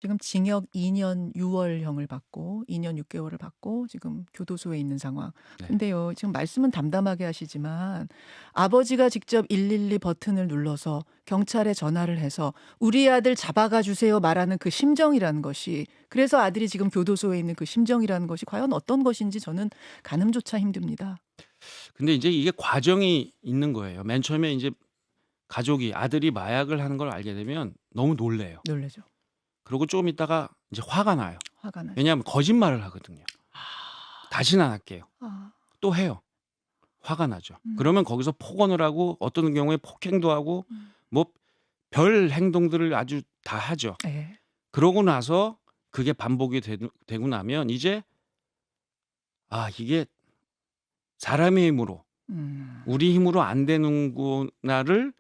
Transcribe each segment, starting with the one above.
지금 징역 2년 6월형을 받고 2년 6개월을 받고 지금 교도소에 있는 상황. 네. 근데요, 지금 말씀은 담담하게 하시지만 아버지가 직접 112 버튼을 눌러서 경찰에 전화를 해서 우리 아들 잡아가 주세요 말하는 그 심정이라는 것이, 그래서 아들이 지금 교도소에 있는 그 심정이라는 것이 과연 어떤 것인지 저는 가늠조차 힘듭니다. 근데 이제 이게 과정이 있는 거예요. 맨 처음에 이제 가족이 아들이 마약을 하는 걸 알게 되면 너무 놀래요. 놀라죠. 그리고 조금 있다가 이제 화가 나요. 화가 나죠. 왜냐하면 거짓말을 하거든요. 다시는 안 할게요. 아, 또 해요. 화가 나죠. 음. 그러면 거기서 폭언을 하고 어떤 경우에 폭행도 하고 뭐 별 행동들을 아주 다 하죠. 네. 그러고 나서 그게 반복이 되고 나면 이제 이게 사람의 힘으로 우리 힘으로 안 되는구나를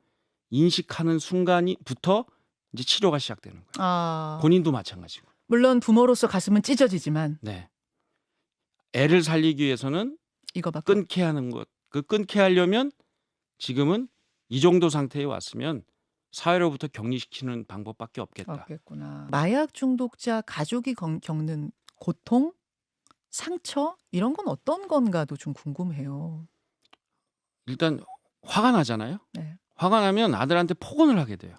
인식하는 순간부터 이제 치료가 시작되는 거예요. 아, 본인도 마찬가지고. 물론 부모로서 가슴은 찢어지지만 네. 애를 살리기 위해서는 이거밖에 끊게 하는 것. 그 끊게 하려면 지금은 이 정도 상태에 왔으면 사회로부터 격리시키는 방법밖에 없겠다. 없겠구나. 마약 중독자 가족이 겪는 고통, 상처 이런 건 어떤 건가도 좀 궁금해요. 일단 화가 나잖아요. 네. 화가 나면 아들한테 폭언을 하게 돼요.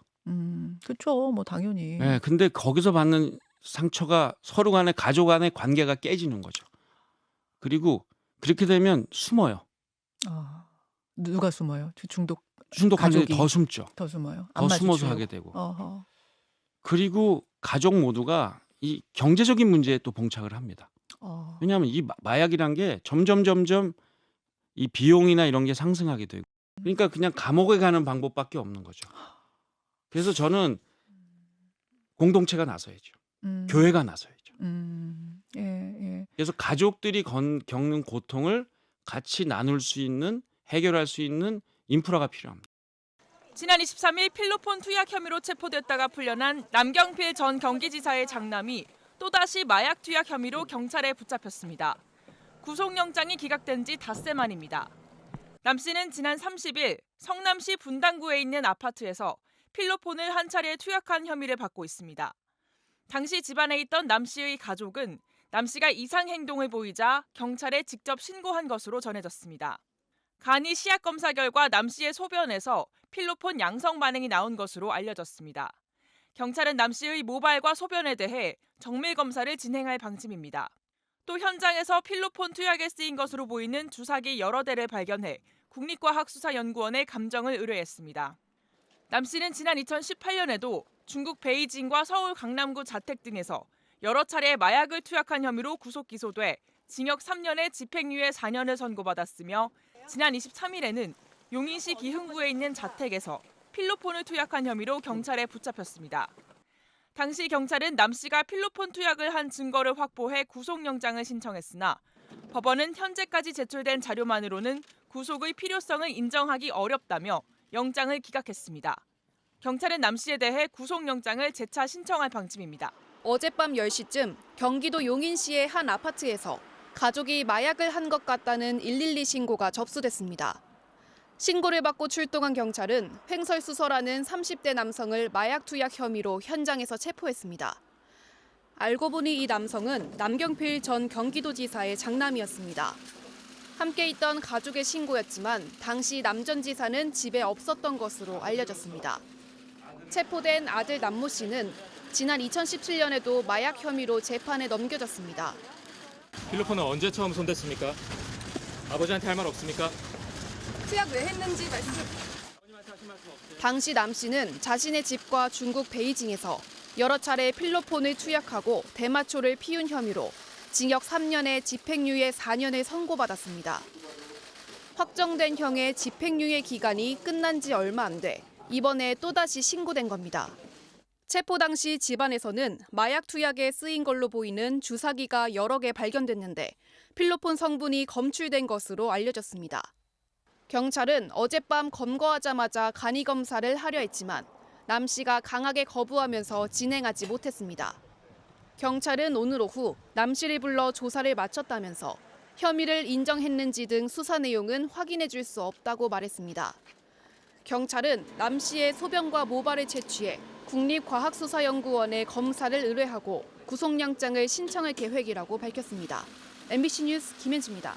그렇죠. 뭐 당연히. 네, 근데 거기서 받는 상처가 서로 간의 가족 간의 관계가 깨지는 거죠. 그리고 그렇게 되면 숨어요. 아, 누가 숨어요? 중독한 적이 가족이 더 숨죠. 더 숨어요. 더 안 숨어서 마주치려고. 하게 되고. 어허. 그리고 가족 모두가 이 경제적인 문제에 또 봉착을 합니다. 어. 왜냐하면 이 마약이란 게 점점 이 비용이나 이런 게 상승하게 되고, 그러니까 그냥 감옥에 가는 방법밖에 없는 거죠. 그래서 저는 공동체가 나서야죠. 음. 교회가 나서야죠. 예, 예. 그래서 가족들이 겪는 고통을 같이 나눌 수 있는, 해결할 수 있는 인프라가 필요합니다. 지난 23일 필로폰 투약 혐의로 체포됐다가 풀려난 남경필 전 경기지사의 장남이 또다시 마약 투약 혐의로 경찰에 붙잡혔습니다. 구속영장이 기각된 지 닷새 만입니다. 남 씨는 지난 30일 성남시 분당구에 있는 아파트에서 필로폰을 한 차례 투약한 혐의를 받고 있습니다. 당시 집안에 있던 남 씨의 가족은 남 씨가 이상 행동을 보이자 경찰에 직접 신고한 것으로 전해졌습니다. 간이 시약 검사 결과 남 씨의 소변에서 필로폰 양성 반응이 나온 것으로 알려졌습니다. 경찰은 남 씨의 모발과 소변에 대해 정밀 검사를 진행할 방침입니다. 또 현장에서 필로폰 투약에 쓰인 것으로 보이는 주사기 여러 대를 발견해 국립과학수사연구원에 감정을 의뢰했습니다. 남 씨는 지난 2018년에도 중국 베이징과 서울 강남구 자택 등에서 여러 차례 마약을 투약한 혐의로 구속 기소돼 징역 3년에 집행유예 4년을 선고받았으며 지난 23일에는 용인시 기흥구에 있는 자택에서 필로폰을 투약한 혐의로 경찰에 붙잡혔습니다. 당시 경찰은 남 씨가 필로폰 투약을 한 증거를 확보해 구속영장을 신청했으나 법원은 현재까지 제출된 자료만으로는 구속의 필요성을 인정하기 어렵다며 영장을 기각했습니다. 경찰은 남 씨에 대해 구속영장을 재차 신청할 방침입니다. 어젯밤 10시쯤 경기도 용인시의 한 아파트에서 가족이 마약을 한 것 같다는 112 신고가 접수됐습니다. 신고를 받고 출동한 경찰은 횡설수설하는 30대 남성을 마약 투약 혐의로 현장에서 체포했습니다. 알고 보니 이 남성은 남경필 전 경기도지사의 장남이었습니다. 함께 있던 가족의 신고였지만 당시 남 전 지사는 집에 없었던 것으로 알려졌습니다. 체포된 아들 남모 씨는 지난 2017년에도 마약 혐의로 재판에 넘겨졌습니다. 필로폰은 언제 처음 손댔습니까? 아버지한테 할 말 없습니까? 투약 왜 했는지 말씀. 당시 남 씨는 자신의 집과 중국 베이징에서 여러 차례 필로폰을 투약하고 대마초를 피운 혐의로 징역 3년에 집행유예 4년을 선고받았습니다. 확정된 형의 집행유예 기간이 끝난 지 얼마 안 돼 이번에 또다시 신고된 겁니다. 체포 당시 집안에서는 마약 투약에 쓰인 걸로 보이는 주사기가 여러 개 발견됐는데 필로폰 성분이 검출된 것으로 알려졌습니다. 경찰은 어젯밤 검거하자마자 간이 검사를 하려 했지만 남 씨가 강하게 거부하면서 진행하지 못했습니다. 경찰은 오늘 오후 남 씨를 불러 조사를 마쳤다면서 혐의를 인정했는지 등 수사 내용은 확인해 줄 수 없다고 말했습니다. 경찰은 남 씨의 소변과 모발을 채취해 국립과학수사연구원에 검사를 의뢰하고 구속영장을 신청할 계획이라고 밝혔습니다. MBC 뉴스 김현지입니다.